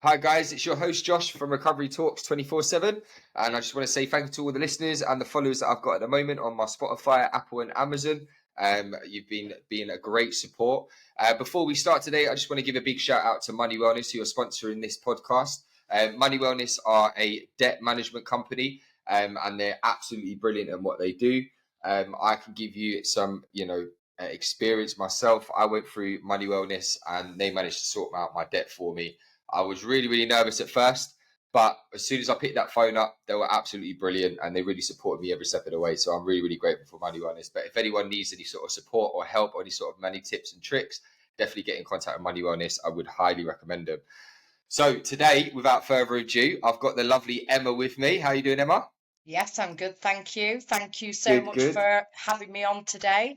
Hi guys, it's your host Josh from Recovery Talks 24/7, and I just want to say thank you to all the listeners and the followers that I've got at the moment on my Spotify, Apple, and Amazon. You've been being a great support. Before we start today, I just want to give a big shout out to Money Wellness, who are sponsoring this podcast. Money Wellness are a debt management company, and they're absolutely brilliant at what they do. I can give you some, experience myself. I went through Money Wellness, and they managed to sort out my debt for me. I was really, really nervous at first, but as soon as I picked that phone up, they were absolutely brilliant and they really supported me every step of the way. So I'm really, really grateful for Money Wellness. But if anyone needs any sort of support or help or any sort of money tips and tricks, definitely get in contact with Money Wellness. I would highly recommend them. So today, without further ado, I've got the lovely Emma with me. How are you doing, Emma? Yes, I'm good. Thank you. Thank you so Good, much good. for having me on today.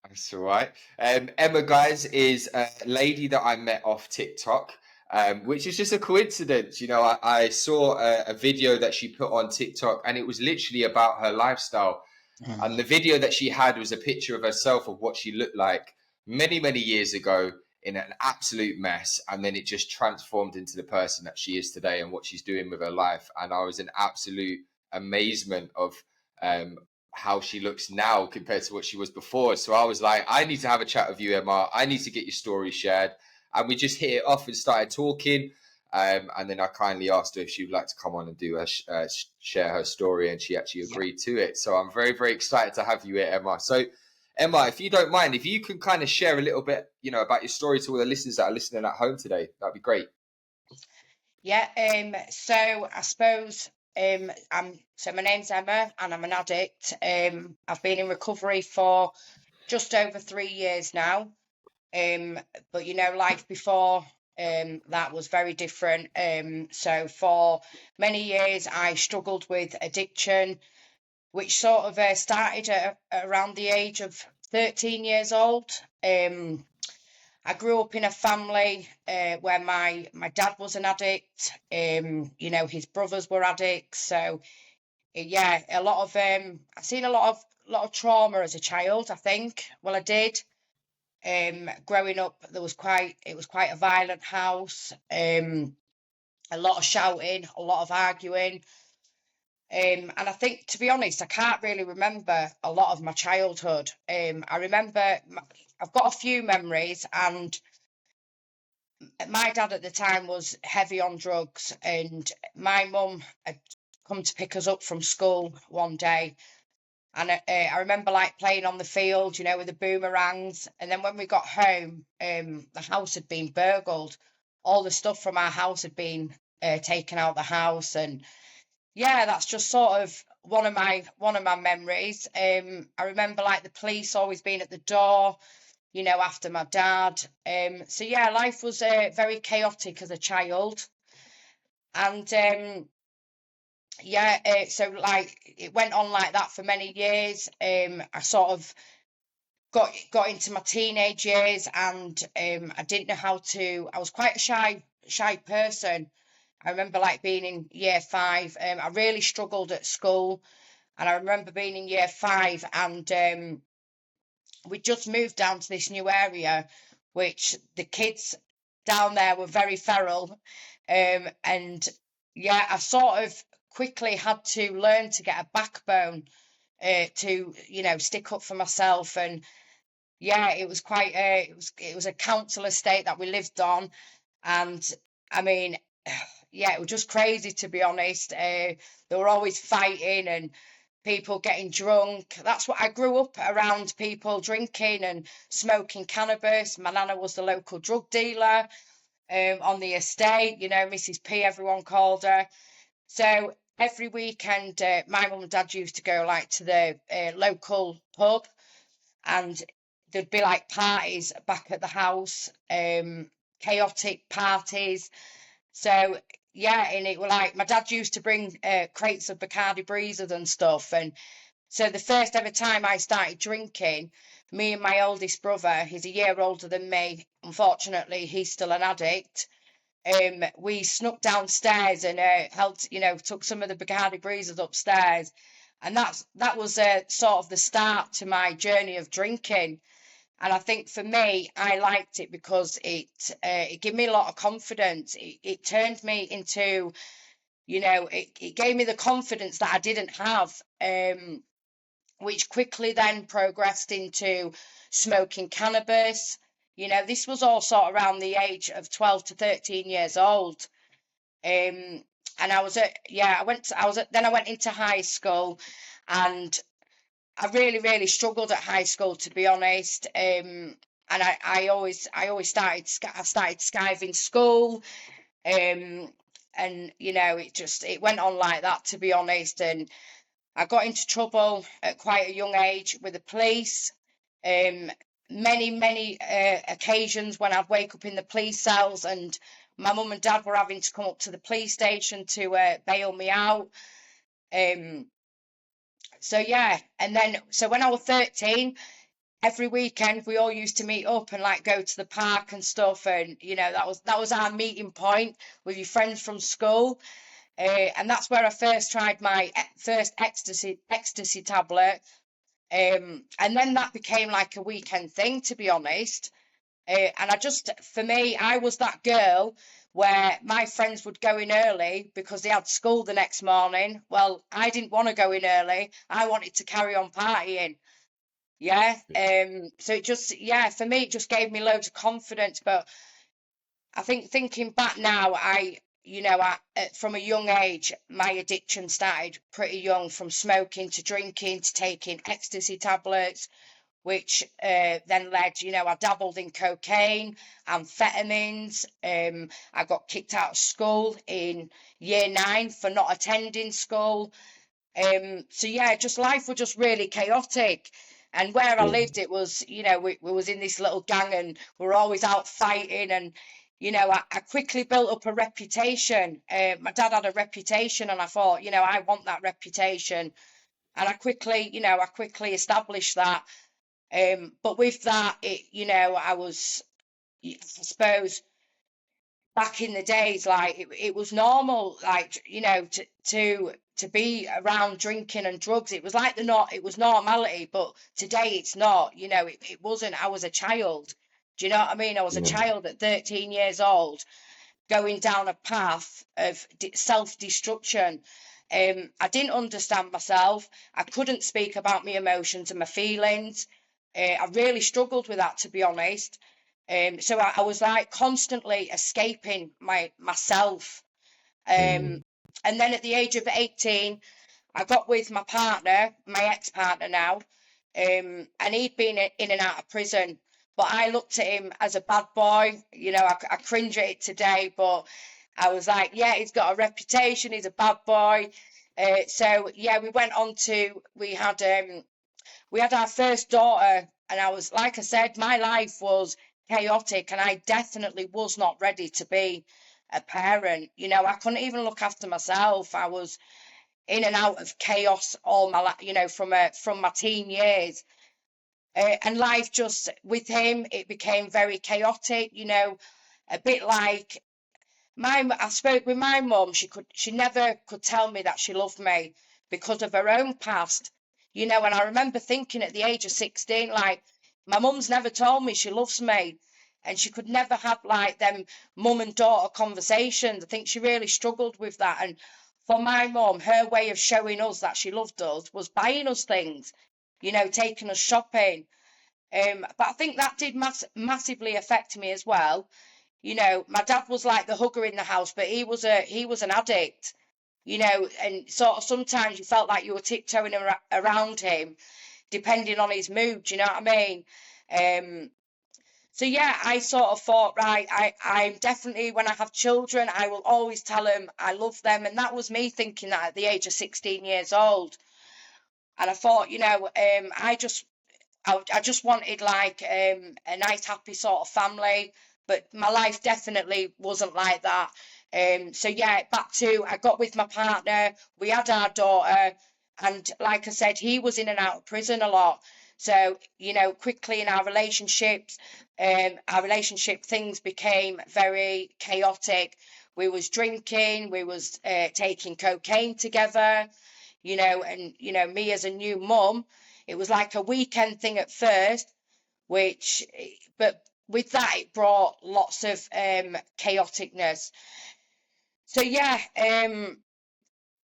That's all right. Emma, guys, is a lady that I met off TikTok, which is just a coincidence. I saw a video that she put on TikTok, and it was literally about her lifestyle. And the video that she had was a picture of herself of what she looked like many, many years ago in an absolute mess. And then it just transformed into the person that she is today and what she's doing with her life. And I was in absolute amazement of um, how she looks now compared to what she was before. So I was like, I need to have a chat with you, Emma. I need to get your story shared. And we just hit it off and started talking. And then I kindly asked her if she would like to come on and do share her story, and she actually Yeah. agreed to it. So I'm very, very excited to have you here, Emma. So, Emma, if you don't mind, if you can kind of share a little bit, about your story to all the listeners that are listening at home today, that'd be great. Yeah. So I suppose my name's Emma and I'm an addict. I've been in recovery for just over 3 years now. But life before that was very different. So for many years I struggled with addiction, which sort of started at around the age of 13 years old. I grew up in a family where my dad was an addict. His brothers were addicts. So yeah, a lot of I've seen a lot of trauma as a child. I think. Well, I did. Growing up, it was quite a violent house. A lot of shouting, a lot of arguing. And I think, to be honest, I can't really remember a lot of my childhood. I remember I've got a few memories, and my dad at the time was heavy on drugs, and my mum had come to pick us up from school one day. And I remember like playing on the field, with the boomerangs. And then when we got home, the house had been burgled. All the stuff from our house had been taken out the house, and yeah, that's just sort of one of my memories. I remember like the police always being at the door, after my dad. So yeah, life was very chaotic as a child, and yeah, so like it went on like that for many years. I sort of got into my teenage years, and I didn't know how to. I was quite a shy person. I remember like being in year five. I really struggled at school, and I remember being in year five, and we just moved down to this new area, which the kids down there were very feral, and yeah, I sort of quickly had to learn to get a backbone to stick up for myself. And yeah, it was quite it was a council estate that we lived on, and I mean, yeah, it was just crazy, to be honest. They were always fighting and people getting drunk. That's what I grew up around, people drinking and smoking cannabis. My nana was the local drug dealer on the estate, Mrs. P, everyone called her. So every weekend, my mum and dad used to go like to the local pub, and there'd be like parties back at the house, chaotic parties. So yeah, and it were like my dad used to bring crates of Bacardi Breezers and stuff. And so the first ever time I started drinking, me and my oldest brother, he's a year older than me. Unfortunately, he's still an addict. We snuck downstairs and took some of the Bacardi Breezers upstairs, and that was sort of the start to my journey of drinking. And I think for me, I liked it because it gave me a lot of confidence. It turned me into, it gave me the confidence that I didn't have, which quickly then progressed into smoking cannabis. This was all sort of around the age of 12 to 13 years old. And I was then I went into high school, and I really, really struggled at high school, to be honest. And I always started skiving school. And it went on like that, to be honest. And I got into trouble at quite a young age with the police. Many occasions when I'd wake up in the police cells, and my mum and dad were having to come up to the police station to bail me out. So when I was 13, every weekend we all used to meet up and like go to the park and stuff, and that was our meeting point with your friends from school. And that's where I first tried my first ecstasy tablet. And then that became like a weekend thing, to be honest. And for me, I was that girl where my friends would go in early because they had school the next morning. Well, I didn't want to go in early. I wanted to carry on partying. Yeah. So for me, it just gave me loads of confidence. But I think thinking back now, from a young age, my addiction started pretty young, from smoking to drinking to taking ecstasy tablets, which then led, I dabbled in cocaine, amphetamines. I got kicked out of school in year 9 for not attending school. Just life was just really chaotic. And where I lived, it was, we was in this little gang, and we were always out fighting. And, I quickly built up a reputation. My dad had a reputation, and I thought, I want that reputation. And I quickly established that. But with that, I suppose back in the days, like it was normal, like, to be around drinking and drugs. It was like it was normality, but today it's not, it wasn't. I was a child. Do you know what I mean? I was a child at 13 years old, going down a path of self-destruction. I didn't understand myself. I couldn't speak about my emotions and my feelings. I really struggled with that, to be honest. So I was like constantly escaping myself. And then at the age of 18, I got with my partner, my ex-partner now, and he'd been in and out of prison. But I looked at him as a bad boy. I cringe at it today, but I was like, yeah, he's got a reputation. He's a bad boy. We went on to, we had our first daughter, and I was, like I said, my life was chaotic, and I definitely was not ready to be a parent. I couldn't even look after myself. I was in and out of chaos all my life, from my teen years. And life just, with him, it became very chaotic, a bit like I spoke with my mum. She never could tell me that she loved me because of her own past, and I remember thinking at the age of 16, like, my mum's never told me she loves me, and she could never have like them mum and daughter conversations. I think she really struggled with that. And for my mum, her way of showing us that she loved us was buying us things, taking us shopping. But I think that did massively affect me as well. My dad was like the hugger in the house, but he was an addict, and sort of sometimes you felt like you were tiptoeing around him, depending on his mood. Do you know what I mean? I sort of thought, right, I'm definitely, when I have children, I will always tell them I love them. And that was me thinking that at the age of 16 years old. And I thought, I just wanted like a nice, happy sort of family, but my life definitely wasn't like that. Back to, I got with my partner, we had our daughter, and like I said, he was in and out of prison a lot. So, quickly in our relationship things became very chaotic. We was drinking, we was taking cocaine together, and me as a new mum, it was like a weekend thing at first, but with that, it brought lots of chaoticness. So yeah,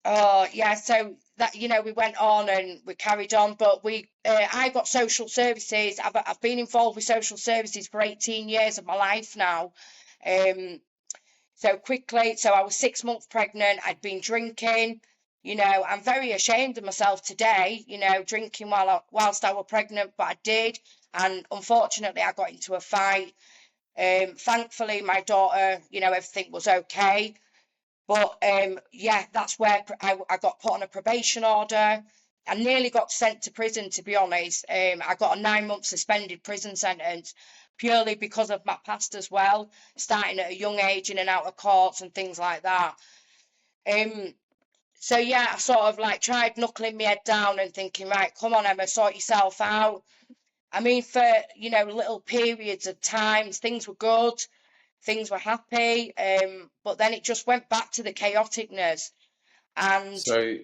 oh yeah, so that, we went on and we carried on, but I got social services. I've been involved with social services for 18 years of my life now. So I was 6 months pregnant. I'd been drinking. I'm very ashamed of myself today, drinking whilst I was pregnant, but I did. And unfortunately, I got into a fight. Thankfully, my daughter, everything was okay. But yeah, that's where I got put on a probation order. I nearly got sent to prison, to be honest. I got a 9-month suspended prison sentence purely because of my past as well, starting at a young age in and out of courts and things like that. So yeah, I sort of like tried knuckling my head down and thinking, right, come on, Emma, sort yourself out. I mean, for, little periods of times, things were good, things were happy, but then it just went back to the chaoticness. And So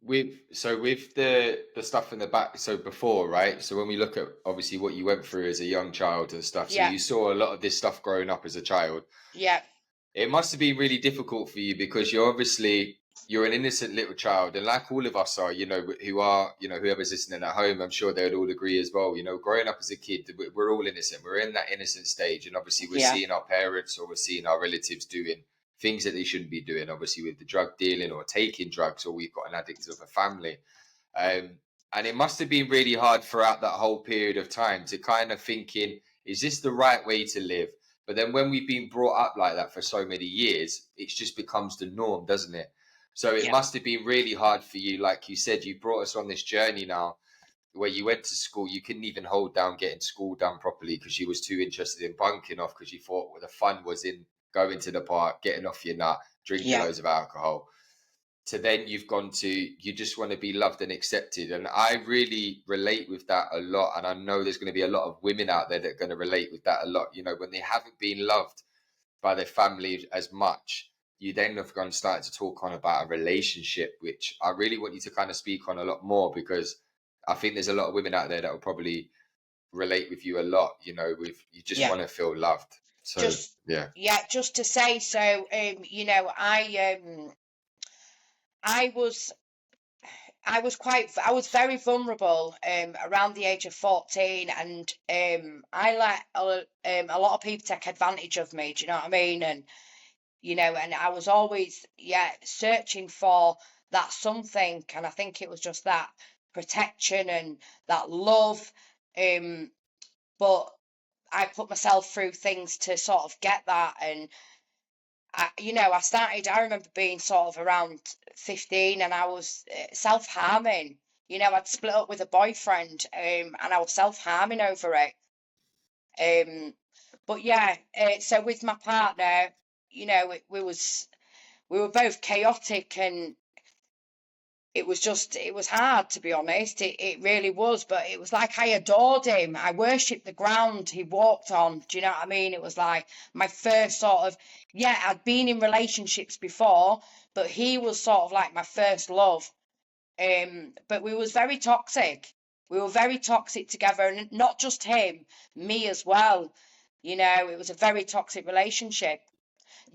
with the stuff in the back, so before, right? So when we look at obviously what you went through as a young child and stuff, so yeah, you saw a lot of this stuff growing up as a child. yeah, It must have been really difficult for you because you're an innocent little child, and like all of us are, whoever's listening at home, I'm sure they would all agree as well. Growing up as a kid, we're all innocent. We're in that innocent stage, and obviously we're yeah, seeing our parents or we're seeing our relatives doing things that they shouldn't be doing. Obviously, with the drug dealing or taking drugs, or we've got an addict of a family. And it must have been really hard throughout that whole period of time to kind of thinking, is this the right way to live? But then when we've been brought up like that for so many years, it just becomes the norm, doesn't it? So it yeah, must have been really hard for you. Like you said, you brought us on this journey now where you went to school. You couldn't even hold down getting school done properly because you was too interested in bunking off because you thought the fun was in going to the park, getting off your nut, drinking yeah, loads of alcohol. To then you've gone to, you just want to be loved and accepted. And I really relate with that a lot. And I know there's going to be a lot of women out there that are going to relate with that a lot. When they haven't been loved by their family as much, you then have gone started to talk on about a relationship, which I really want you to kind of speak on a lot more, because I think there's a lot of women out there that will probably relate with you a lot, with you just yeah. want to feel loved. So Just yeah. yeah, just to say, so I was I was very vulnerable around the age of 14, and I let a lot of people take advantage of me. Do you know what I mean? And and I was always searching for that something, and I think it was just that protection and that love. But I put myself through things to sort of get that, and I remember being sort of around 15, and I was self-harming. I'd split up with a boyfriend, and I was self-harming over it. But yeah, so with my partner, we were both chaotic, and it was hard, to be honest. It really was, but it was like I adored him. I worshipped the ground he walked on. Do you know what I mean? It was like my first sort of, I'd been in relationships before, but he was sort of like my first love. But we was very toxic. We were very toxic together, and not just him, me as well. It was a very toxic relationship.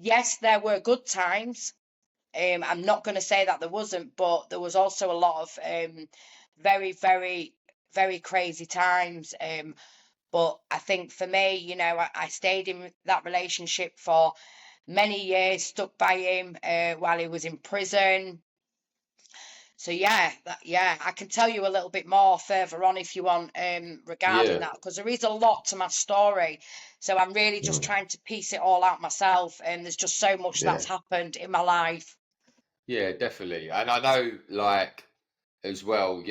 Yes, there were good times. I'm not going to say that there wasn't, but there was also a lot of very, very, very crazy times. But I think for me, I stayed in that relationship for many years, stuck by him while he was in prison. So I can tell you a little bit more further on if you want regarding Yeah. that, because there is a lot to my story. So I'm really just trying to piece it all out myself, and there's just so much Yeah. that's happened in my life. Yeah, definitely. And I know, like, as well,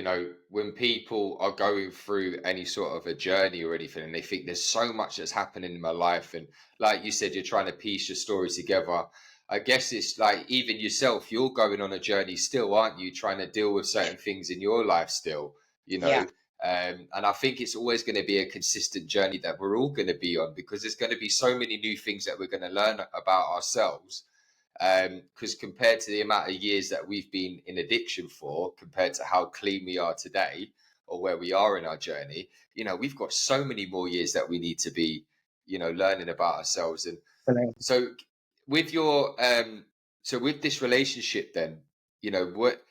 when people are going through any sort of a journey or anything, and they think there's so much that's happening in my life, and like you said, you're trying to piece your story together. I guess it's like even yourself, you're going on a journey still, aren't you? Trying to deal with certain things in your life still, you know. Yeah, And I think it's always going to be a consistent journey that we're all going to be on, because there's going to be so many new things that we're going to learn about ourselves, because compared to the amount of years that we've been in addiction for, compared to how clean we are today, or where we are in our journey, we've got so many more years that we need to be, learning about ourselves. And Brilliant. so with your so with this relationship then, what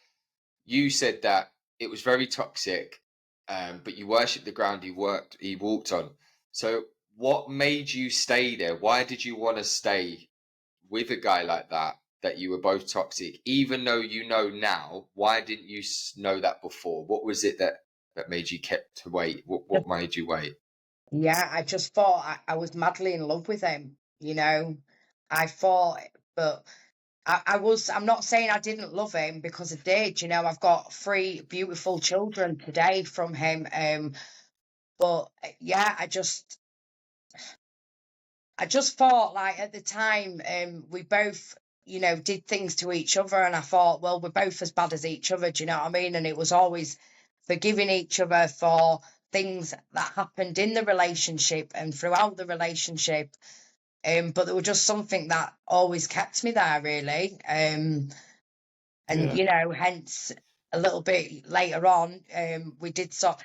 you said that it was very toxic, but you worshipped the ground he walked on. So what made you stay there? Why did you want to stay with a guy like that you were both toxic, even though you know now? Why didn't you know that before? What was it that made you kept to wait? What made you wait? Yeah, I just thought I was madly in love with him, I thought, but I'm not saying I didn't love him, because I did. I've got 3 beautiful children today from him. But yeah, I just thought, like, at the time, we both, did things to each other, and I thought, well, we're both as bad as each other. Do you know what I mean? And it was always forgiving each other for things that happened in the relationship and throughout the relationship. But there was just something that always kept me there, really. And hence a little bit later on, we did so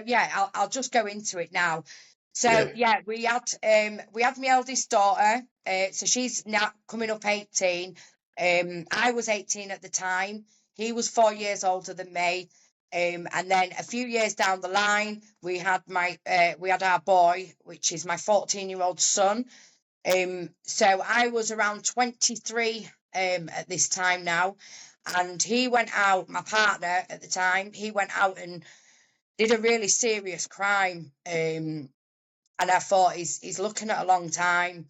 yeah, I'll just go into it now. So Yeah. yeah, we had my eldest daughter, so she's now coming up 18. I was 18 at the time. He was 4 years older than me. And then a few years down the line, we had our boy, which is my 14-year-old son. So I was around 23 at this time now, and he went out. My partner at the time, he went out and did a really serious crime. And I thought, he's looking at a long time.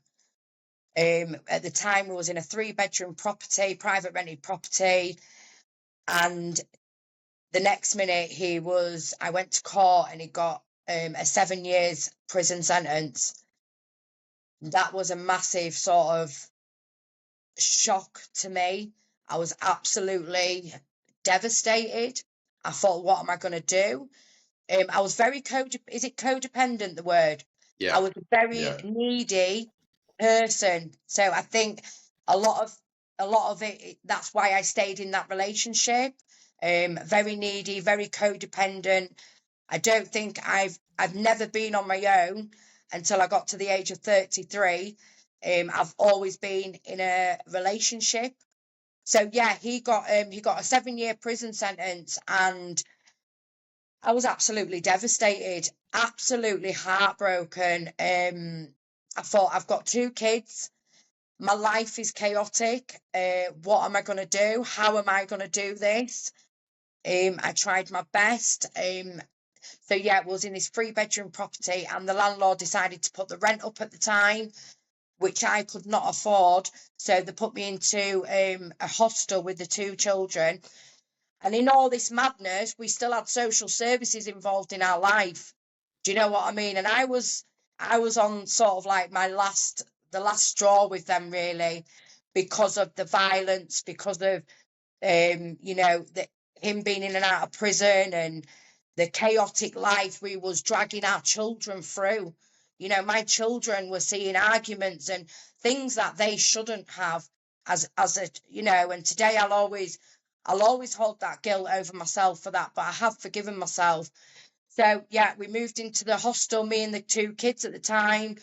At the time, we was in a 3-bedroom property, private rented property, and the next minute I went to court, and he got a 7 years prison sentence. That was a massive sort of shock to me. I was absolutely devastated. I thought, what am I going to do? I was very is it codependent, the word? I Yeah. was a very Yeah. needy person. So I think a lot of it, that's why I stayed in that relationship. Very needy, very codependent. I don't think I've never been on my own until I got to the age of 33. I've always been in a relationship. So yeah, he got a 7 year prison sentence, and I was absolutely devastated, absolutely heartbroken. I thought, I've got 2 kids. My life is chaotic. What am I going to do? How am I going to do this? I tried my best. So yeah, it was in this 3-bedroom property, and the landlord decided to put the rent up at the time, which I could not afford. So they put me into a hostel with the 2 children. And in all this madness, we still had social services involved in our life. Do you know what I mean? And I was on sort of like the last straw with them, really, because of the violence, because of him being in and out of prison, and the chaotic life we was dragging our children through. My children were seeing arguments and things that they shouldn't have, and today I'll always hold that guilt over myself for that, but I have forgiven myself. So yeah, we moved into the hostel, me and the 2 kids at the time.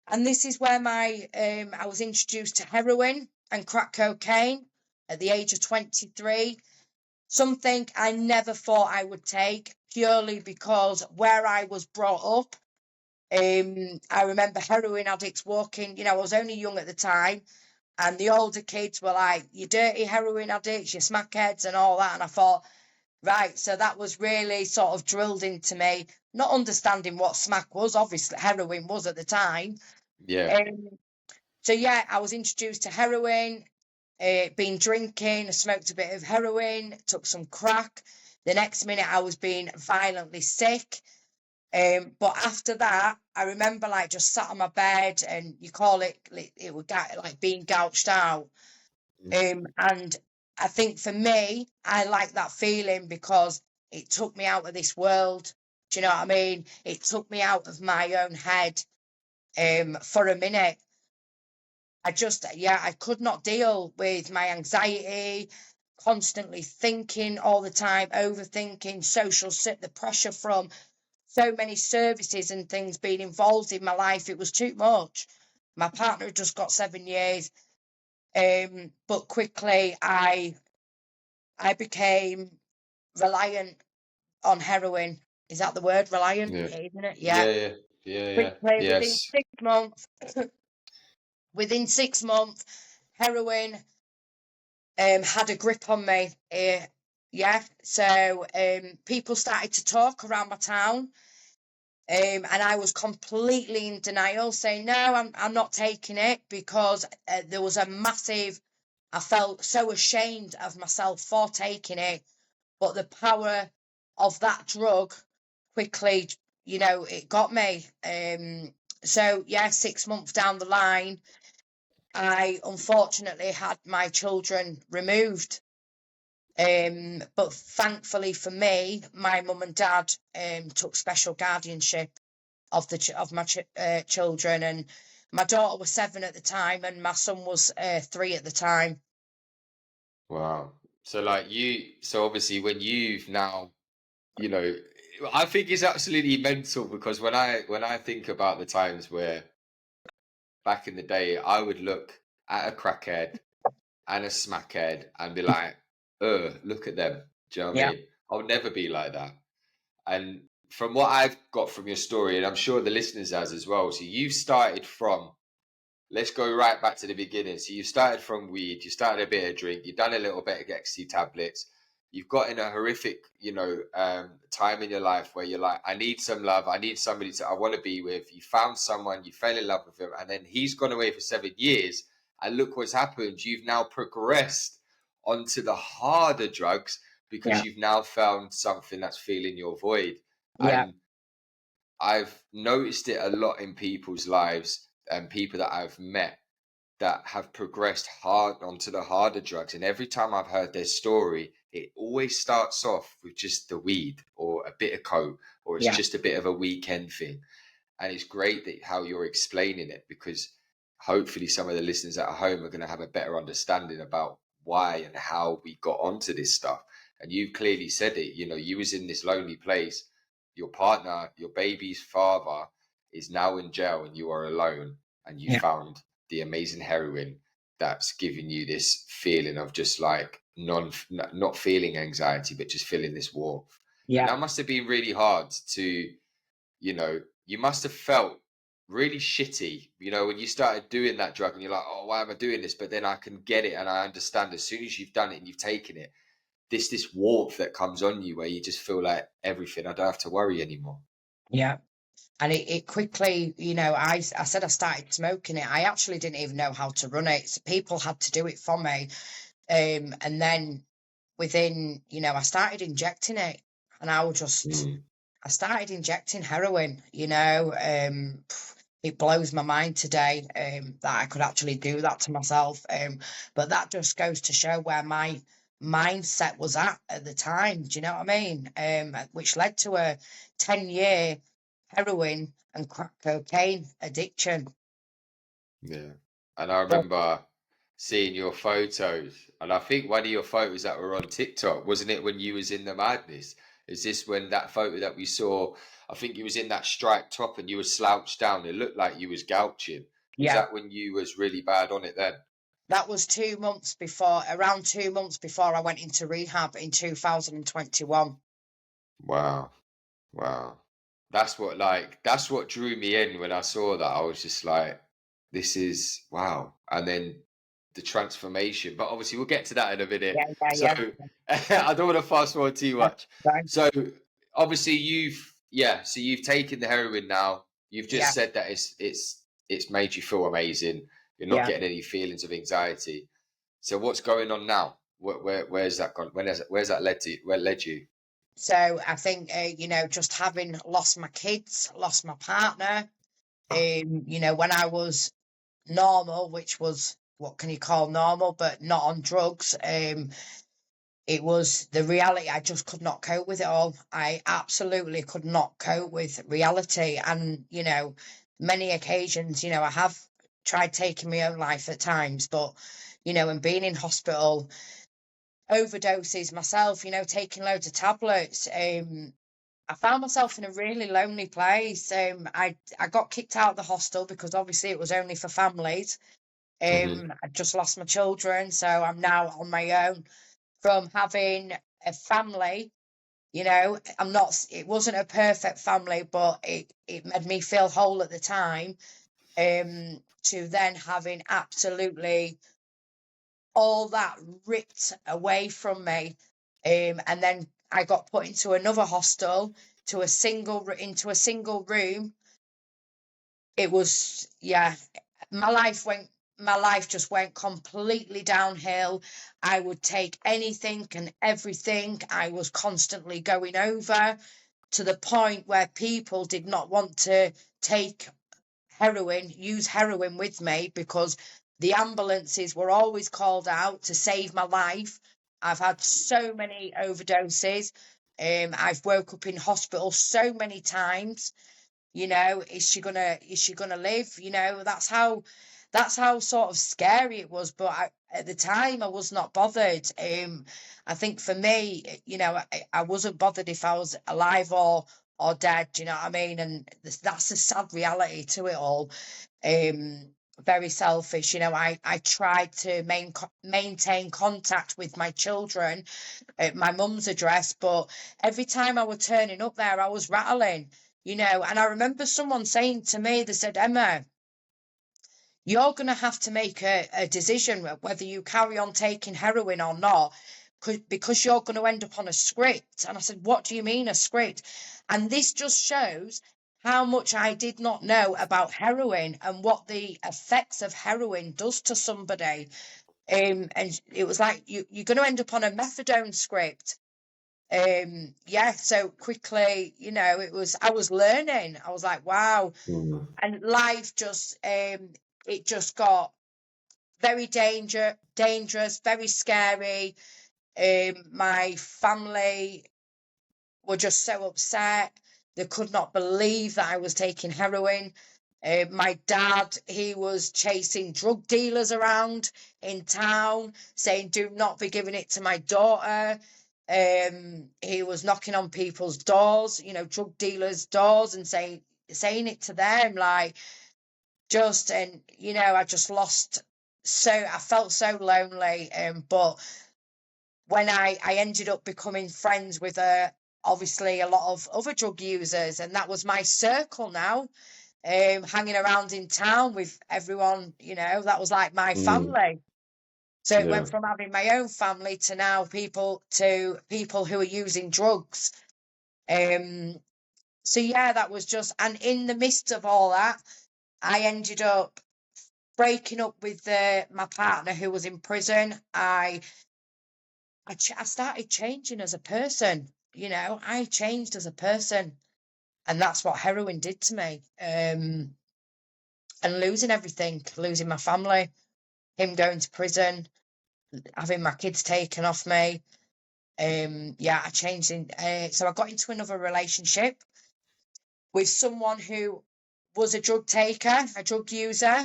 And this is where I was introduced to heroin and crack cocaine at the age of 23. Something I never thought I would take, purely because where I was brought up. I remember heroin addicts walking, I was only young at the time, and the older kids were like, you dirty heroin addicts, you smackheads and all that. And I thought, right, so that was really sort of drilled into me, not understanding what smack was, obviously heroin was at the time. Yeah. Um, so yeah, I was introduced to heroin, been drinking, I smoked a bit of heroin, took some crack. The next minute I was being violently sick. But after that, I remember like just sat on my bed, and you call it would get like being gouged out. And I think for me, I like that feeling because it took me out of this world. Do you know what I mean? It took me out of my own head for a minute. I could not deal with my anxiety, constantly thinking all the time, overthinking, the pressure from so many services and things being involved in my life. It was too much. My partner had just got 7 years, but quickly I became reliant on heroin. Is that the word? Reliant? Yeah. Yeah, isn't it? Yeah. Yeah, yeah, yeah, yeah. Quickly, within Yes. 6 months, within 6 months, heroin had a grip on me. Yeah. So people started to talk around my town. And I was completely in denial, saying, no, I'm not taking it, because there was a massive, I felt so ashamed of myself for taking it. But the power of that drug quickly, it got me. So, yeah, 6 months down the line, I unfortunately had my children removed. But thankfully for me, my mum and dad took special guardianship of my children, and my daughter was 7 at the time, and my son was 3 at the time. Wow. So like so obviously when you've now, you know, I think it's absolutely mental because when I think about the times where back in the day I would look at a crackhead and a smackhead and be like, look at them. Do you know what I Yeah, mean? I'll never be like that. And from what I've got from your story, and I'm sure the listeners has as well. So you've started from, let's go right back to the beginning. So you started from weed, you started a bit of drink, you've done a little bit of ecstasy tablets, you've got in a horrific, time in your life where you're like, I need some love, I need somebody I want to be with. You found someone, you fell in love with him, and then he's gone away for 7 years. And look what's happened. You've now progressed onto the harder drugs because yeah, you've now found something that's filling your void. yeah, And I've noticed it a lot in people's lives and people that I've met that have progressed hard onto the harder drugs. And every time I've heard their story, it always starts off with just the weed or a bit of coke, or it's yeah, just a bit of a weekend thing. And it's great that how you're explaining it, because hopefully some of the listeners at home are going to have a better understanding about why and how we got onto this stuff. And you've clearly said it, you was in this lonely place, your partner, your baby's father is now in jail, and you are alone, and you yeah, found the amazing heroin that's giving you this feeling of just like not feeling anxiety, but just feeling this warmth. And yeah, that must have been really hard to, you must have felt really shitty, when you started doing that drug and you're like, oh, why am I doing this? But then I can get it and I understand as soon as you've done it and you've taken it, this warmth that comes on you where you just feel like everything, I don't have to worry anymore. yeah. And it quickly, I said I started smoking it. I actually didn't even know how to run it. So people had to do it for me. And then within, I started injecting it, and Mm. I started injecting heroin. It blows my mind today that I could actually do that to myself. But that just goes to show where my mindset was at the time. Do you know what I mean? Which led to a 10-year heroin and crack cocaine addiction. Yeah. And I So, remember seeing your photos, and I think one of your photos that were on TikTok, wasn't it when you was in the madness? Is this when that photo that we saw, I think you was in that striped top and you were slouched down. It looked like you was gouching. Was yeah, that when you was really bad on it then? that was 2 months before, around 2 months before I went into rehab in 2021. Wow. Wow. That's what drew me in when I saw that. I was just like, this is wow. And then the transformation. But obviously we'll get to that in a minute. Yeah, yeah, So yeah. I don't want to fast forward too Yeah, much. right. So obviously so you've taken the heroin now. You've Yeah, just said that it's made you feel amazing. You're not yeah. getting any feelings of anxiety. So what's going on now? Where's that gone? Where's that led to? Where led you? So I think, just having lost my kids, lost my partner, when I was normal, which was, what can you call normal, but not on drugs, it was the reality. I just could not cope with it all. I absolutely could not cope with reality. And, many occasions, I have tried taking my own life at times, but, and being in hospital, overdoses myself, taking loads of tablets. I found myself in a really lonely place. I got kicked out of the hostel because obviously it was only for families. Hmm. I just lost my children, so I'm now on my own. From having a family, I'm not. It wasn't a perfect family, but it made me feel whole at the time. To then having absolutely all that ripped away from me, and then I got put into another hostel into a single room. It was, yeah, my life just went completely downhill. I would take anything and everything. I was constantly going over, to the point where people did not want to take use heroin with me, because the ambulances were always called out to save my life. I've had so many overdoses. I've woke up in hospital so many times. Is she gonna live? That's how sort of scary it was. But at the time, I was not bothered. I think for me, I wasn't bothered if I was alive or dead. Do you know what I mean? And that's the sad reality to it all. Um, Very selfish. I tried to maintain contact with my children at my mum's address, but every time I was turning up there, I was rattling. And I remember someone saying to me, they said, Emma, you're going to have to make a decision whether you carry on taking heroin or not, because you're going to end up on a script. And I said, what do you mean a script? And this just shows how much I did not know about heroin and what the effects of heroin does to somebody. And it was like, you're going to end up on a methadone script. So quickly, I was learning. I was like, wow. Mm. And life just it just got very dangerous, very scary. My family were just so upset. They could not believe that I was taking heroin. My dad, he was chasing drug dealers around in town, saying, do not be giving it to my daughter. He was knocking on people's doors, drug dealers' doors, and saying it to them, like, I just lost. So I felt so lonely. But when I ended up becoming friends with obviously a lot of other drug users, and that was my circle now. Hanging around in town with everyone, that was like my Mm. family. So it Yeah. went from having my own family to now people who are using drugs. Um, so yeah, that was just, and in the midst of all that, I ended up breaking up with my partner who was in prison. I started changing as a person. I changed as a person, and that's what heroin did to me. And losing everything, losing my family, him going to prison, having my kids taken off me. I changed so I got into another relationship with someone who was a drug taker, a drug user.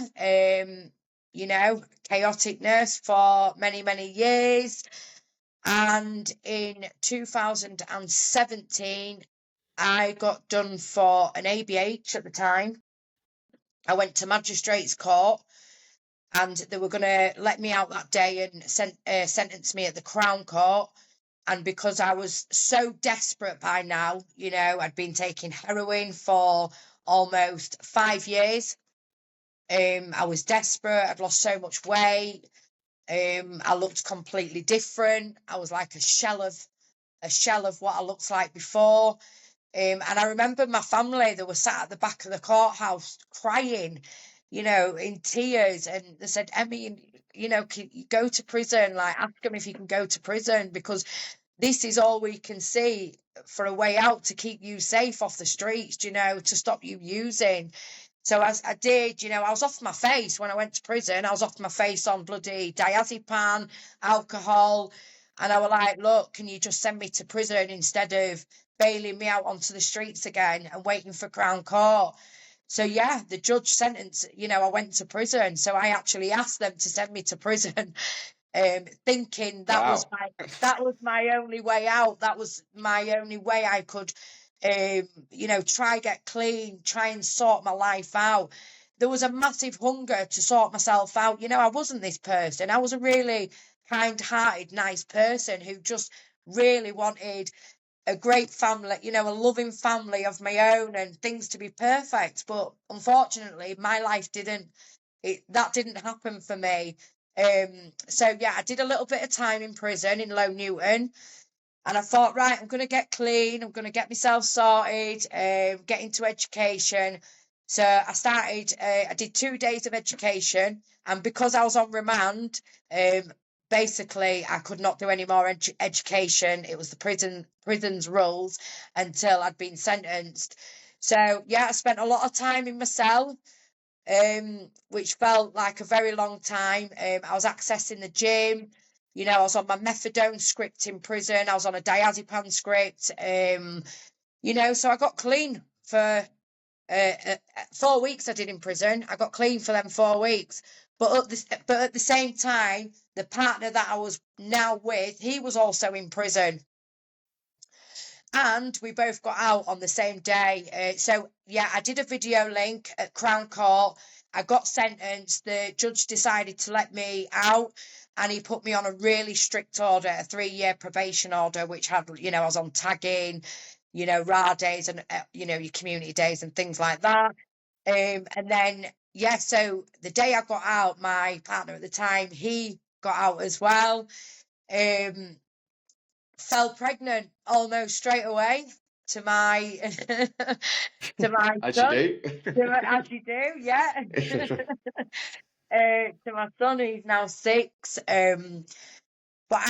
Chaotic nurse for many, many years. And in 2017, I got done for an ABH at the time. I went to magistrates court, and they were going to let me out that day and sentence me at the Crown Court. And because I was so desperate by now, I'd been taking heroin for almost 5 years. I was desperate. I'd lost so much weight. I looked completely different. I was like a shell of what I looked like before. And I remember my family, they were sat at the back of the courthouse crying, in tears. And they said, Emmy, can you go to prison? Like, ask them if you can go to prison, because this is all we can see for a way out to keep you safe off the streets, to stop you using. So as I did, I was off my face when I went to prison. I was off my face on bloody diazepam, alcohol. And I was like, look, can you just send me to prison instead of bailing me out onto the streets again and waiting for Crown Court? So yeah, the judge sentenced, I went to prison. So I actually asked them to send me to prison. thinking Wow. that was my only way out. That was my only way I could, try get clean, try and sort my life out. There was a massive hunger to sort myself out. I wasn't this person. I was a really kind-hearted, nice person who just really wanted a great family, a loving family of my own and things to be perfect. But unfortunately, my life that didn't happen for me. So yeah, I did a little bit of time in prison in Low Newton, and I thought, right, I'm going to get clean, I'm going to get myself sorted, get into education. So I did 2 days of education, and because I was on remand, basically I could not do any more education. It was the prison's rules until I'd been sentenced. So yeah, I spent a lot of time in my cell, which felt like a very long time. I was accessing the gym. I was on my methadone script in prison. I was on a diazepam script. So I got clean for 4 weeks. I did in prison. I got clean for them 4 weeks. But at the same time, the partner that I was now with, he was also in prison, and we both got out on the same day. So yeah, I did a video link at Crown Court. I got sentenced. The judge decided to let me out, and he put me on a really strict order, a 3-year probation order, which had, I was on tagging, RA days and, your community days and things like that. And then, yeah, so the day I got out, my partner at the time, he got out as well. Fell pregnant almost straight away to my to my As you son. do. As you do, yeah. To my son, who's now 6. But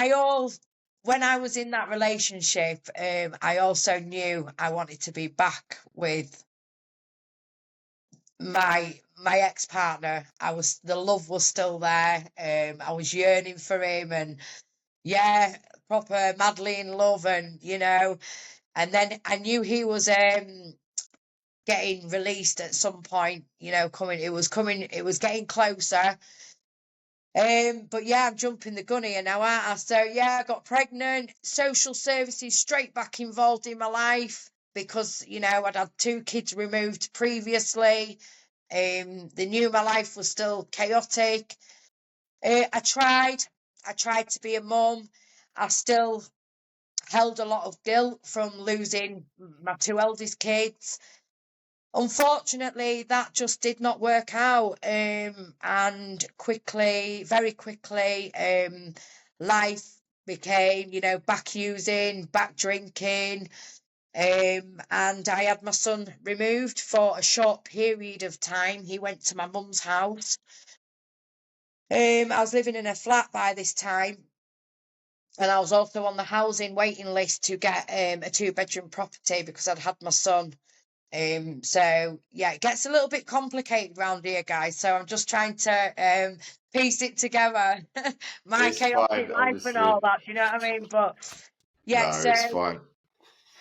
when I was in that relationship, I also knew I wanted to be back with my ex-partner. The love was still there. I was yearning for him, and yeah, proper madly in love, and and then I knew he was getting released at some point, coming, it was getting closer. But yeah, I'm jumping the gun here now, aren't I? So yeah, I got pregnant, social services straight back involved in my life because, I'd had 2 kids removed previously. They knew my life was still chaotic. I tried to be a mum. I still held a lot of guilt from losing my 2 eldest kids. Unfortunately, that just did not work out. And very quickly, life became, back using, back drinking. And I had my son removed for a short period of time. He went to my mum's house. I was living in a flat by this time, and I was also on the housing waiting list to get a 2-bedroom property because I'd had my son. So yeah, it gets a little bit complicated around here, guys. So I'm just trying to piece it together, my It's fine, chaotic life and honestly. all that. You know what I mean? But yeah, No, it's fine.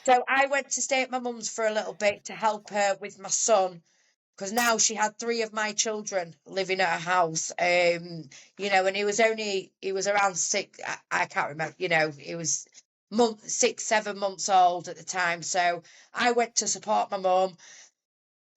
so I went to stay at my mum's for a little bit to help her with my son, because now she had 3 of my children living at her house. And he was around 6. I can't remember. He was 6, 7 months old at the time. So I went to support my mum.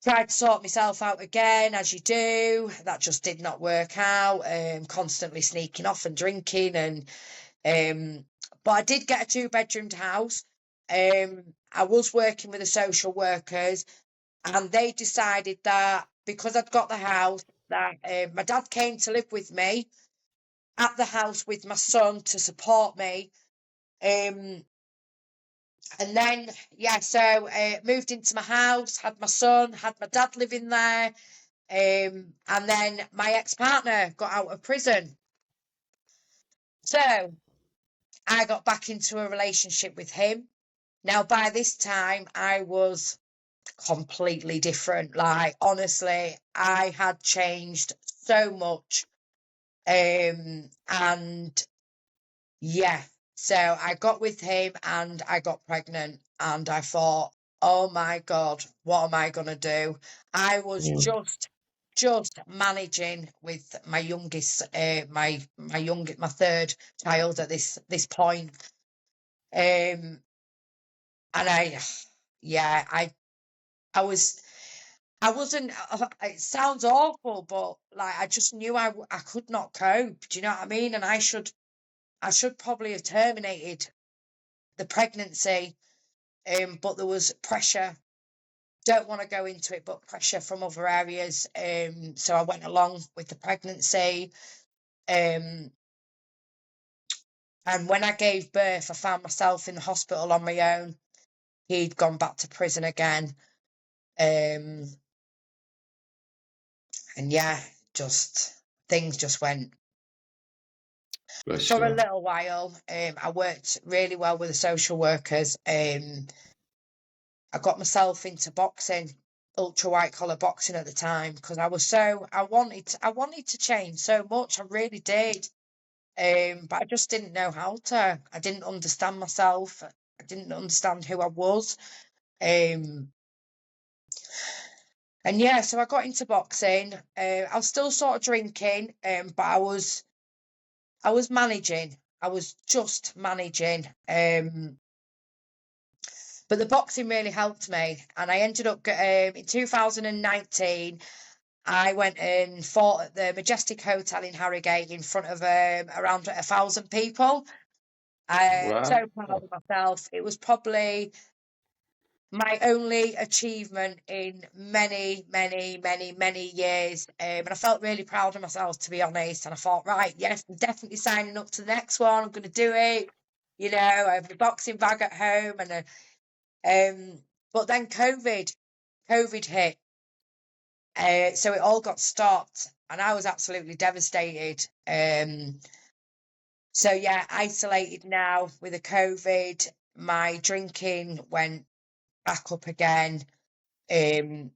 Tried to sort myself out again, as you do. That just did not work out. Constantly sneaking off and drinking, and but I did get a 2-bedroomed house. I was working with the social workers, and they decided that because I'd got the house, that my dad came to live with me at the house with my son to support me. And then, yeah, so moved into my house, had my son, had my dad living there. And then my ex-partner got out of prison. So I got back into a relationship with him. Now, by this time, I was completely different. Like, honestly, I had changed so much. And yeah, so I got with him and I got pregnant, and I thought, oh my God, what am I going to do? I was Mm. just just managing with my youngest, my third child at this point. And yeah, I was, I wasn't, it sounds awful, but like, I just knew I could not cope. Do you know what I mean? And I should probably have terminated the pregnancy. But there was pressure. Don't want to go into it, but pressure from other areas. So I went along with the pregnancy. Um, and when I gave birth, I found myself in the hospital on my own. He'd gone back to prison again. And yeah, just things just went. Bless For a you. little while, I worked really well with the social workers. I got myself into boxing, ultra white collar boxing at the time, because I wanted to change so much. I really did. But I just didn't know how to. I didn't understand myself. I didn't understand who I was. And yeah, so I got into boxing. I was still sort of drinking, but I was managing. I was just managing. But the boxing really helped me, and I ended up in 2019. I went and fought at the Majestic Hotel in Harrogate in front of around 1,000 people. Wow. So proud of myself. It was probably my only achievement in many, many, many, many years. And I felt really proud of myself, to be honest. And I thought, right, yes, I'm definitely signing up to the next one. I'm going to do it. You know, I have a boxing bag at home. But then COVID hit. So it all got stopped. And I was absolutely devastated. So yeah, isolated now with the COVID. My drinking went back up again. And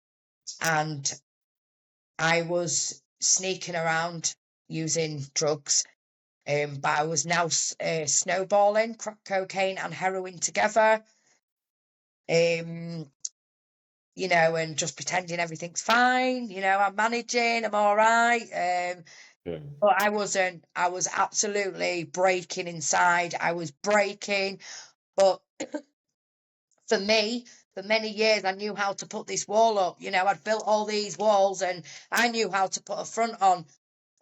I was sneaking around using drugs. But I was now snowballing, crack cocaine and heroin together. You know, and just pretending everything's fine. You know, I'm managing, I'm all right. Yeah. But I wasn't. I was absolutely breaking inside. I was breaking. But for me, for many years, I knew how to put this wall up. You know, I'd built all these walls and I knew how to put a front on.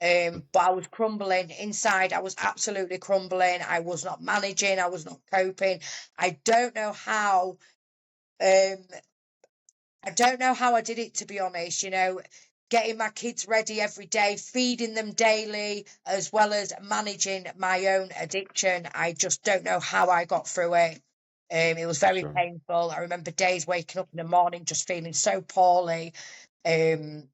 But I was crumbling inside. I was absolutely crumbling. I was not managing. I was not coping. I don't know how. Um, I don't know how I did it, to be honest. You know, getting my kids ready every day, feeding them daily, as well as managing my own addiction. I just don't know how I got through it. It was very Sure. painful. I remember days waking up in the morning just feeling so poorly. Um,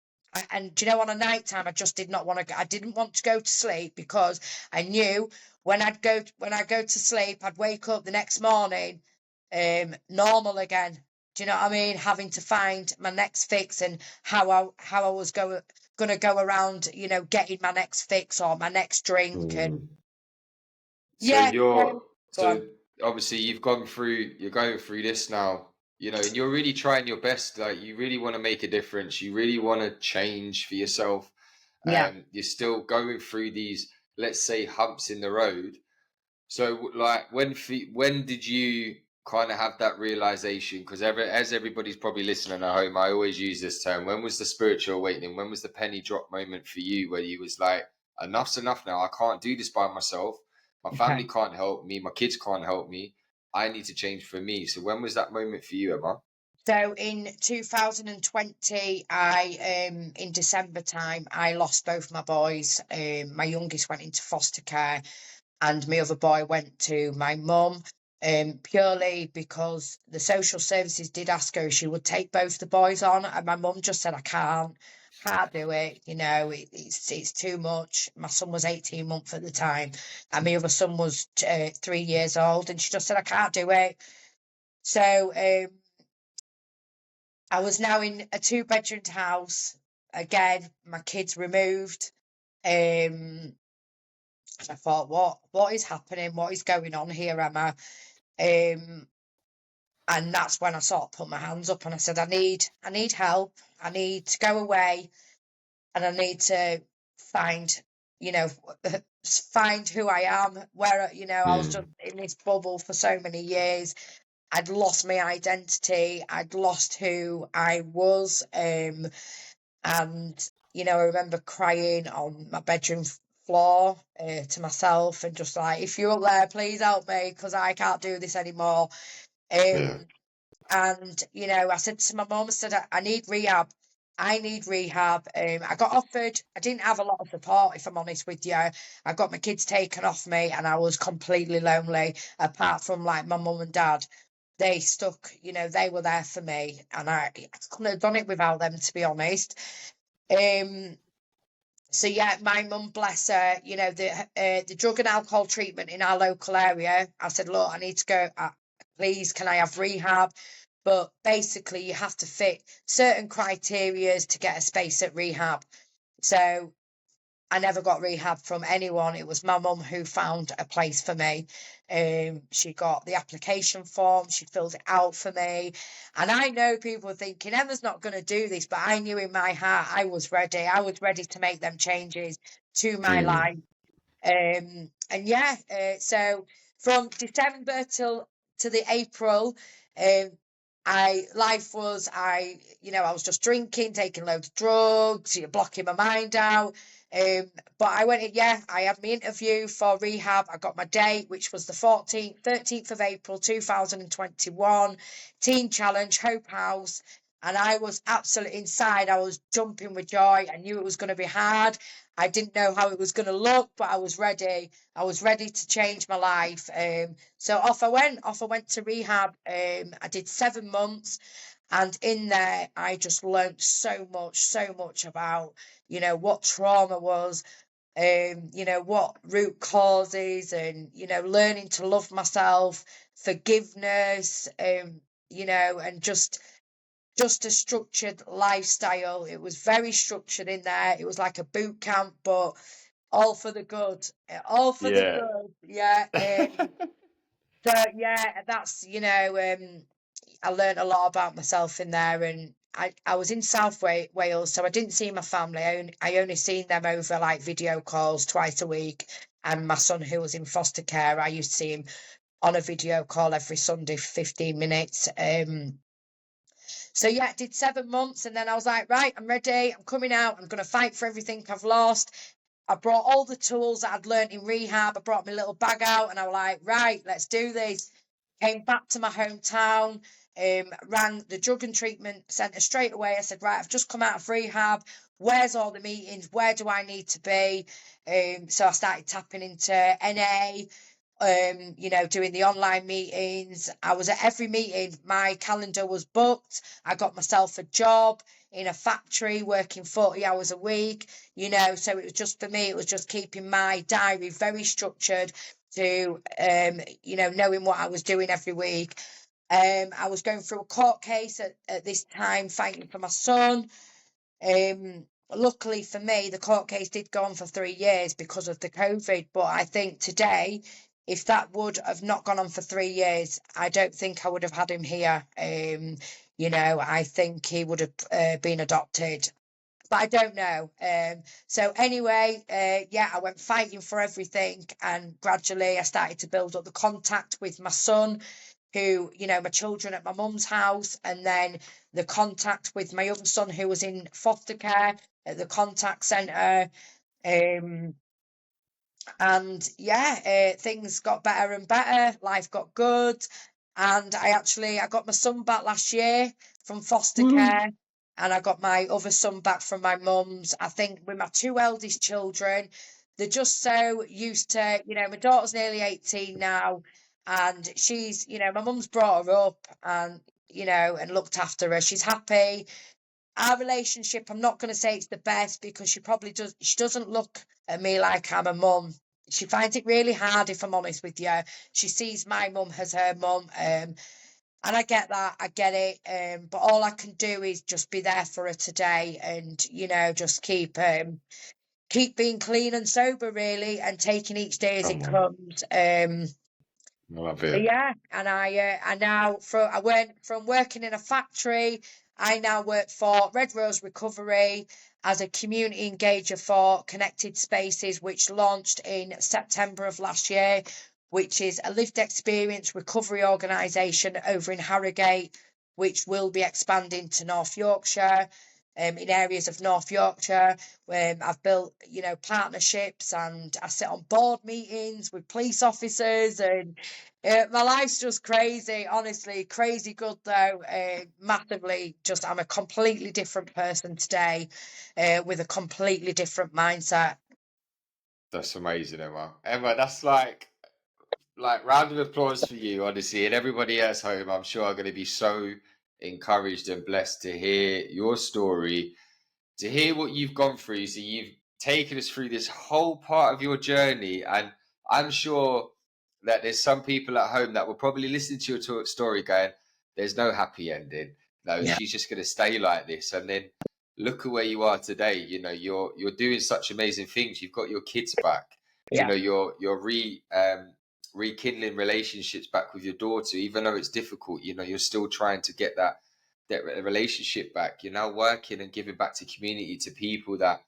and do you know, on a night time, I just did not want to. I didn't want to go to sleep because I knew when I go to sleep, I'd wake up the next morning, normal again. Do you know what I mean? Having to find my next fix and how I was going to go around, you know, getting my next fix or my next drink. And Mm. So yeah, go so on. obviously you're going through this now, you know, and you're really trying your best. Like you really want to make a difference. You really want to change for yourself. Yeah. You're still going through these, let's say, humps in the road. So, like, when did you kind of have that realization? Because as everybody's probably listening at home, I always use this term. When was the spiritual awakening? When was the penny drop moment for you, where you was like, "Enough's enough now. I can't do this by myself. My family Okay. can't help me. My kids can't help me. I need to change for me." So, when was that moment for you, Emma? So in 2020, in December time, I lost both my boys. My youngest went into foster care, and my other boy went to my mum. Purely because the social services did ask her if she would take both the boys on, and my mum just said, "I can't do it. You know, it's too much." My son was 18 months at the time, and my other son was 3 years old, and she just said, "I can't do it." So I was now in a two-bedroom house. Again, my kids removed. Um, I thought, what is happening? What is going on here, Emma? Um, and that's when I sort of put my hands up and I said, I need help. I need to go away. and I need to find, you know, find who I am, where, you know, I was just in this bubble for so many years. I'd lost my identity. I'd lost who I was. And, you know, I remember crying on my bedroom floor to myself and just like, if you're up there, please help me because I can't do this anymore. Yeah. And, you know, I said to my mum, I said, I need rehab. I need rehab. I got offered, I didn't have a lot of support, if I'm honest with you. I got my kids taken off me and I was completely lonely, apart from like my mum and dad. They stuck, you know, they were there for me, and I couldn't have done it without them, to be honest. Um, so yeah, my mum, bless her, you know, the drug and alcohol treatment in our local area. I said, look, I need to go. Please, can I have rehab? But basically, you have to fit certain criterias to get a space at rehab. So I never got rehab from anyone. It was my mum who found a place for me. She got the application form, she filled it out for me. And I know people are thinking, Emma's not going to do this, but I knew in my heart I was ready. I was ready to make them changes to my life. And yeah, so from December to the April, um, you know, I was just drinking, taking loads of drugs, blocking my mind out. But I went in, yeah, I had my interview for rehab. I got my date, which was the 13th of April 2021, Teen Challenge, Hope House. And I was absolutely inside. I was jumping with joy. I knew it was going to be hard. I didn't know how it was going to look, but I was ready. I was ready to change my life. So off I went. Off I went to rehab. I did 7 months, and in there, I just learned so much about, you know, what trauma was, you know, what root causes, and, you know, learning to love myself, forgiveness, you know, and just a structured lifestyle. It was very structured in there. It was like a boot camp, but all for the good. All for the Yeah. good. Yeah. So yeah, that's, you know, I learned a lot about myself in there, and I was in South Wales, so I didn't see my family. I only seen them over like video calls twice a week. And my son, who was in foster care, I used to see him on a video call every Sunday for 15 minutes. So yeah, I did 7 months, and then I was like, right, I'm ready. I'm coming out. I'm going to fight for everything I've lost. I brought all the tools that I'd learned in rehab. I brought my little bag out, and I was like, right, let's do this. Came back to my hometown, ran the drug and treatment centre straight away. I said, right, I've just come out of rehab. Where's all the meetings? Where do I need to be? So I started tapping into NA, you know, doing the online meetings. I was at every meeting. My calendar was booked. I got myself a job in a factory working 40 hours a week, you know, so it was just, for me, it was just keeping my diary very structured to, you know, knowing what I was doing every week. I was going through a court case at this time, fighting for my son. Luckily for me, the court case did go on for 3 years because of the COVID. But I think today, if that would have not gone on for 3 years, I don't think I would have had him here. You know, I think he would have been adopted, but I don't know. So anyway, yeah, I went fighting for everything, and gradually I started to build up the contact with my son, who, you know, my children at my mum's house, and then the contact with my other son who was in foster care at the contact centre. Um, and yeah, things got better and better. Life got good, and I got my son back last year from foster care, and I got my other son back from my mum's. I think with my two eldest children, they're just so used to, you know, my daughter's nearly 18 now, and she's, you know, my mum's brought her up, and, you know, and looked after her. She's happy. Our relationship, I'm not going to say it's the best, because she doesn't look at me like I'm a mum. She finds it really hard, if I'm honest with you. She sees my mum as her mum, and I get that, I get it. But all I can do is just be there for her today, and, you know, just keep being clean and sober, really, and taking each day as it Come on. comes. I love So it. yeah, and I went from working in a factory. I now work for Red Rose Recovery as a community engager for Connected Spaces, which launched in September of last year, which is a lived experience recovery organisation over in Harrogate, which will be expanding to North Yorkshire. In areas of North Yorkshire, I've built, partnerships, and I sit on board meetings with police officers, and my life's just crazy, honestly, crazy good though. Massively, just I'm a completely different person today, with a completely different mindset. That's amazing, Emma. Emma, that's like round of applause for you, honestly, and everybody else home. I'm sure are going to be so encouraged and blessed to hear your story, to hear what you've gone through. So you've taken us through this whole part of your journey, and I'm sure that there's some people at home that will probably listen to your story going, there's no happy ending. No, Yeah, she's just going to stay like this. And then look at where you are today. You're doing such amazing things. You've got your kids back. yeah, You're rekindling relationships back with your daughter, even though it's difficult. You're still trying to get that relationship back. You're now working and giving back to community, to people that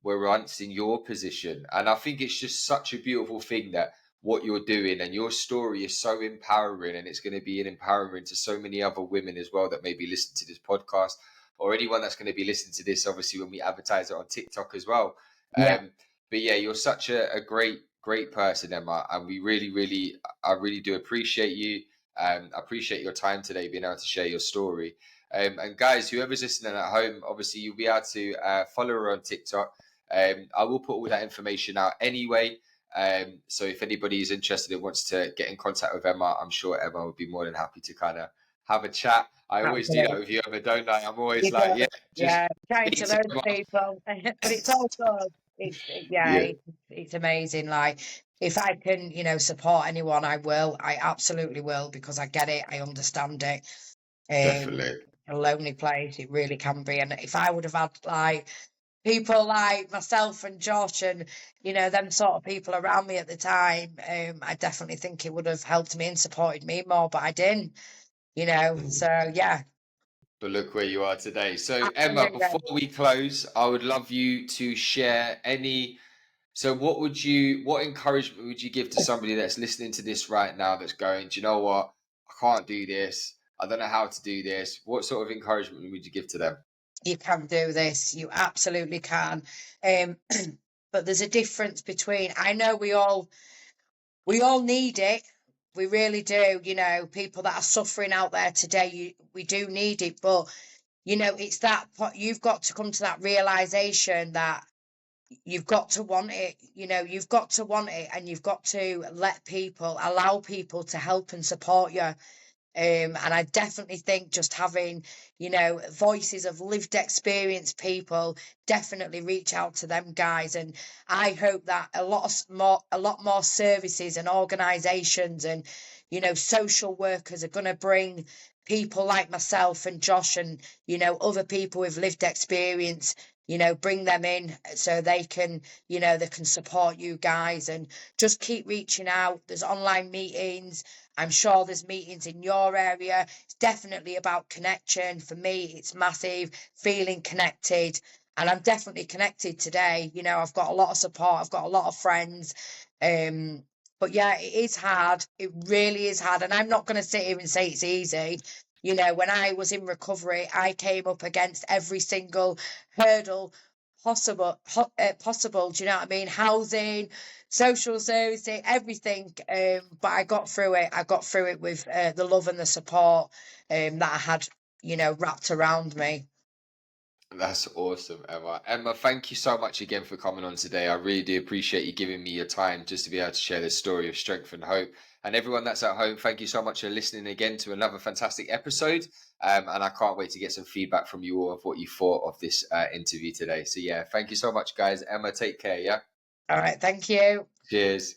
were once in your position. And I think it's just such a beautiful thing that what you're doing, and your story is so empowering, and it's going to be an empowering to so many other women as well that maybe listen to this podcast, or anyone that's going to be listening to this, obviously, when we advertise it on TikTok as well. yeah. But yeah, you're such a great person, Emma, and I really do appreciate you. I appreciate your time today, being able to share your story. And guys, whoever's listening at home, obviously you'll be able to follow her on TikTok. I will put all that information out anyway. So if anybody is interested and wants to get in contact with Emma, I'm sure Emma would be more than happy to kind of have a chat. I always do that Absolutely. with you, Emma, don't I? I'm always You like, yeah, do. just Yeah, trying speak to to those Emma. people, but it's all good. Yeah, Yeah, it's amazing. Like, if I can, support anyone, I will. I absolutely will, because I get it. I understand it. definitely. A lonely place, it really can be. And if I would have had like people like myself and Josh and them sort of people around me at the time, I definitely think it would have helped me and supported me more, but I didn't. So yeah, But look where you are today. So, Emma, absolutely. before we close, I would love you to share any. So, what encouragement would you give to somebody that's listening to this right now, that's going, do you know what? I can't do this. I don't know how to do this. What sort of encouragement would you give to them? You can do this. You absolutely can. Um, but there's a difference between. I know we all need it. We really do. People that are suffering out there today, we do need it. But it's that you've got to come to that realization that you've got to want it. You've got to want it, and you've got to allow people to help and support you. And I definitely think just having, voices of lived experience people, definitely reach out to them guys. And I hope that a lot more services and organisations and, social workers are going to bring people like myself and Josh and, other people with lived experience, bring them in so they can, they can support you guys, and just keep reaching out. There's online meetings. I'm sure there's meetings in your area. It's definitely about connection. For me, it's massive, feeling connected. And I'm definitely connected today. I've got a lot of support. I've got a lot of friends. But yeah, it is hard. It really is hard. And I'm not going to sit here and say it's easy. When I was in recovery, I came up against every single hurdle possible. Do you know what I mean? Housing, social services, everything. But I got through it. I got through it with the love and the support that I had, wrapped around me. That's awesome, Emma. Emma, thank you so much again for coming on today. I really do appreciate you giving me your time just to be able to share this story of strength and hope. And everyone that's at home, thank you so much for listening again to another fantastic episode. And I can't wait to get some feedback from you all of what you thought of this interview today. So, yeah, thank you so much, guys. Emma, take care. Yeah. All right. Thank you. Cheers.